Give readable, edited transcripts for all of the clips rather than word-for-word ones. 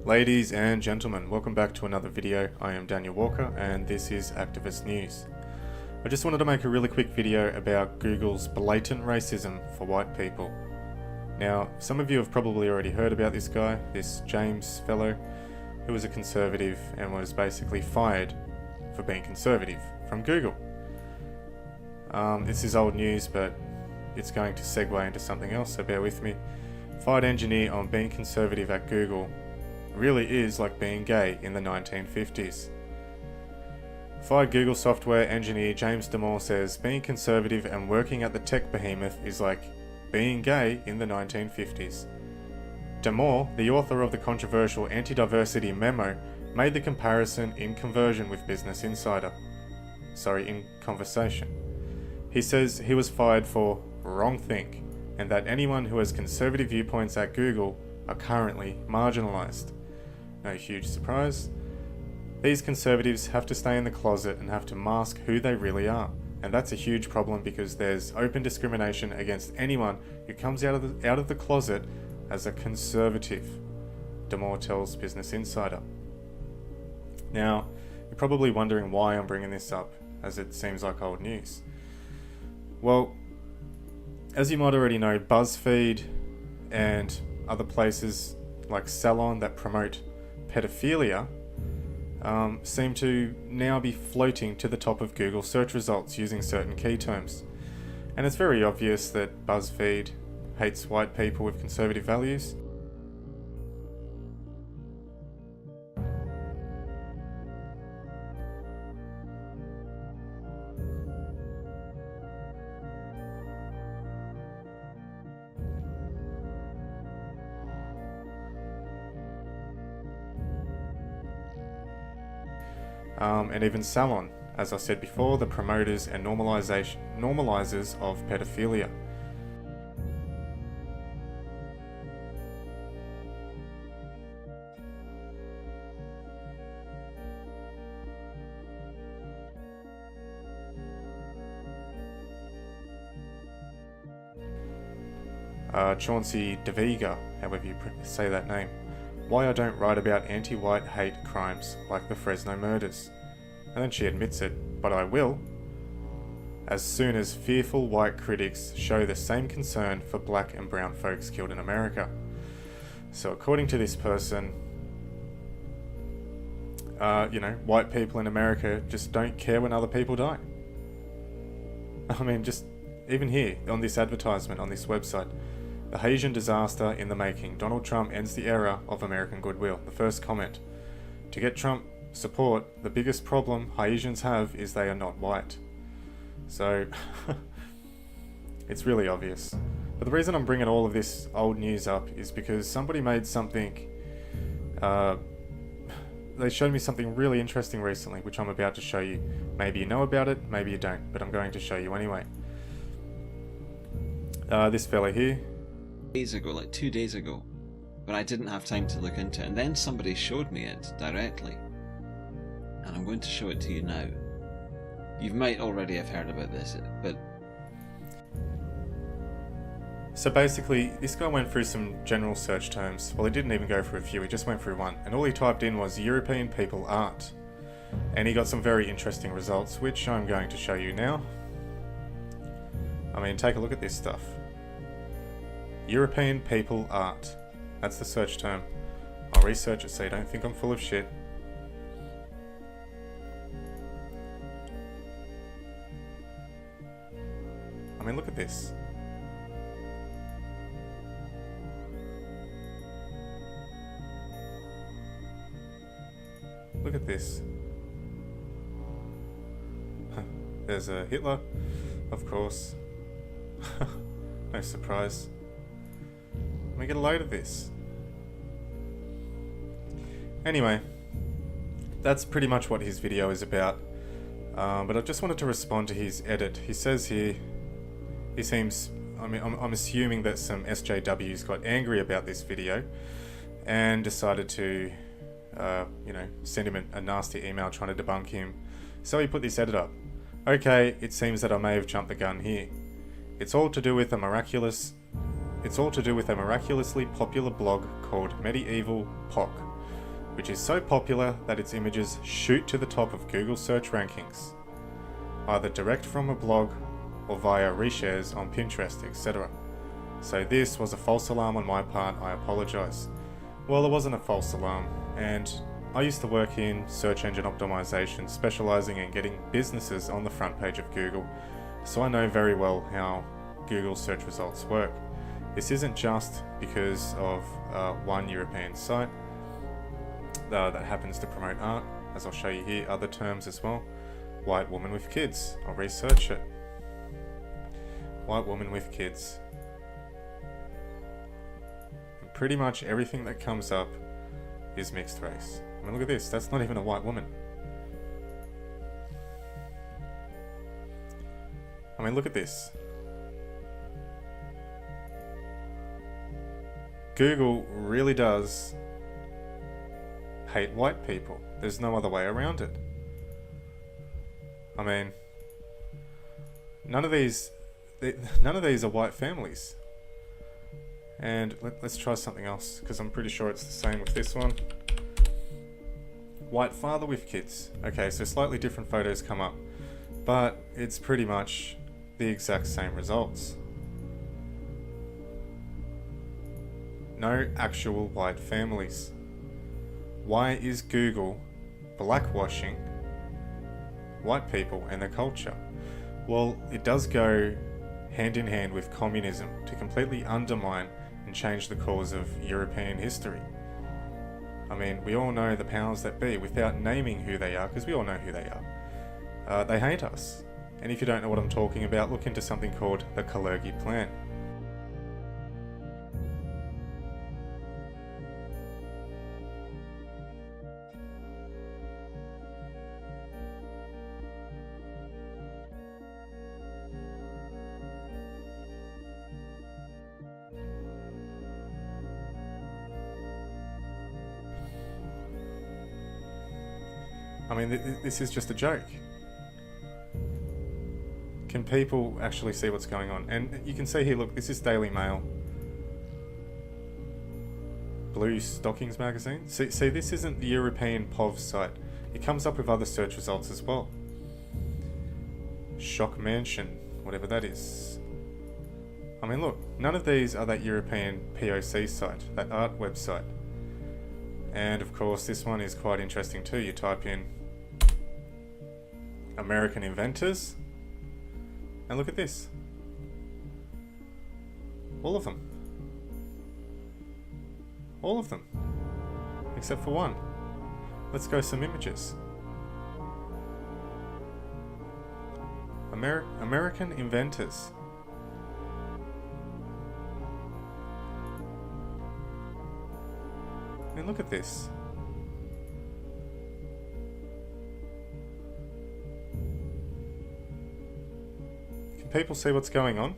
Ladies and gentlemen, welcome back to another video. I am Daniel Walker and this is Activist News. I just wanted to make a really quick video about Google's blatant racism for white people. Now, some of you have probably already heard about this guy, this James fellow, who was a conservative and was basically fired for being conservative from Google. This is old news, but it's going to segue into something else, so bear with me. Fired engineer on being conservative at Google really is like being gay in the 1950s. Fired Google software engineer James Damore says being conservative and working at the tech behemoth is like being gay in the 1950s. Damore, the author of the controversial anti-diversity memo, made the comparison in Conversation with Business Insider. In Conversation. He says he was fired for wrongthink, and that anyone who has conservative viewpoints at Google are currently marginalised. No huge surprise. These conservatives have to stay in the closet and have to mask who they really are. And that's a huge problem because there's open discrimination against anyone who comes out of the closet as a conservative, Damore tells Business Insider. Now, you're probably wondering why I'm bringing this up, as it seems like old news. Well, as you might already know, BuzzFeed and other places like Salon that promote pedophilia seem to now be floating to the top of Google search results using certain key terms. And it's very obvious that BuzzFeed hates white people with conservative values. And even Salon, as I said before, the promoters and normalizers of pedophilia. Chauncey DeVega, however you say that name. Why I don't write about anti-white hate crimes like the Fresno murders. And then she admits it, but I will, as soon as fearful white critics show the same concern for black and brown folks killed in America. So according to this person, white people in America just don't care when other people die. I mean, just even here on this advertisement on this website, the Haitian disaster in the making. Donald Trump ends the era of American goodwill. The first comment. To get Trump support, the biggest problem Haitians have is they are not white. So, it's really obvious. But the reason I'm bringing all of this old news up is because somebody made something... they showed me something really interesting recently, which I'm about to show you. Maybe you know about it, maybe you don't, but I'm going to show you anyway. This fella here. Days ago, like 2 days ago, but I didn't have time to look into it, and then somebody showed me it directly, and I'm going to show it to you now. You might already have heard about this, but... So basically, this guy went through some general search terms. Well, he didn't even go through a few, he just went through one, and all he typed in was European people art. And he got some very interesting results, which I'm going to show you now. I mean, take a look at this stuff. European people art. That's the search term. I'll research it so you don't think I'm full of shit. I mean, look at this. Look at this. There's a Hitler, of course. No surprise. Let me get a load of this. Anyway, that's pretty much what his video is about. But I just wanted to respond to his edit. He says here, he seems, I'm assuming that some SJWs got angry about this video and decided to, send him a nasty email trying to debunk him. So he put this edit up. Okay, it seems that I may have jumped the gun here. It's all to do with a miraculously popular blog called Medieval POC, which is so popular that its images shoot to the top of Google search rankings, either direct from a blog or via reshares on Pinterest, etc. So this was a false alarm on my part, I apologise. Well, it wasn't a false alarm, and I used to work in search engine optimization, specialising in getting businesses on the front page of Google, so I know very well how Google search results work. This isn't just because of one European site that happens to promote art, as I'll show you here, other terms as well. White woman with kids, I'll research it. White woman with kids. And pretty much everything that comes up is mixed race. I mean, look at this, that's not even a white woman. I mean, look at this. Google really does hate white people. There's no other way around it. I mean, none of these are white families. And let's try something else, because I'm pretty sure it's the same with this one. White father with kids. Okay, so slightly different photos come up, but it's pretty much the exact same results. No actual white families. Why is Google blackwashing white people and their culture? Well, it does go hand in hand with communism to completely undermine and change the course of European history. I mean, we all know the powers that be without naming who they are, because we all know who they are. They hate us. And if you don't know what I'm talking about, look into something called the Kalergi Plan. I mean, this is just a joke. Can people actually see what's going on? And you can see here, look, this is Daily Mail. Blue Stockings magazine. See, this isn't the European POV site. It comes up with other search results as well. Shock Mansion, whatever that is. I mean, look, none of these are that European POC site, that art website. And of course, this one is quite interesting too. You type in American inventors, and look at this. All of them. All of them. Except for one. Let's go some images. American inventors. I mean, look at this. Can people see what's going on?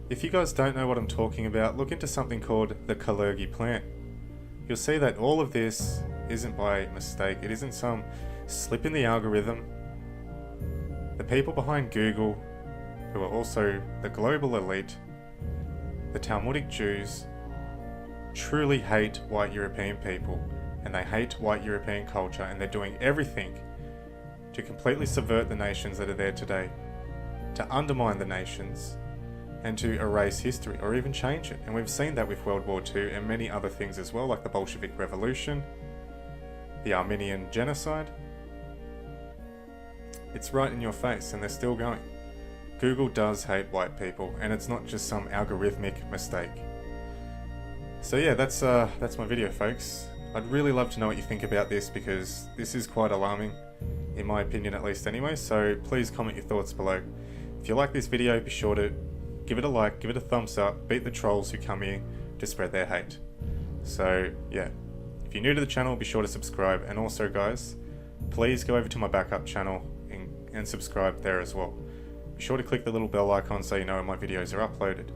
If you guys don't know what I'm talking about, look into something called the Kalergi Plan. You'll see that all of this isn't by mistake. It isn't some slip in the algorithm. The people behind Google, who are also the global elite, the Talmudic Jews, truly hate white European people, and they hate white European culture, and they're doing everything to completely subvert the nations that are there today, to undermine the nations, and to erase history, or even change it. And we've seen that with World War II and many other things as well, like the Bolshevik Revolution, the Armenian Genocide. It's right in your face, and they're still going. Google does hate white people, and it's not just some algorithmic mistake. So yeah, that's my video, folks. I'd really love to know what you think about this, because this is quite alarming, in my opinion at least anyway, so please comment your thoughts below. If you like this video, be sure to give it a like, give it a thumbs up, beat the trolls who come here to spread their hate. So yeah, if you're new to the channel, be sure to subscribe, and also guys, please go over to my backup channel and subscribe there as well. Be sure to click the little bell icon so you know when my videos are uploaded,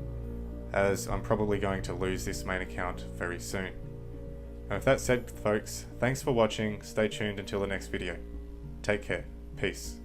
as I'm probably going to lose this main account very soon. And with that said, folks, thanks for watching, stay tuned until the next video. Take care, peace.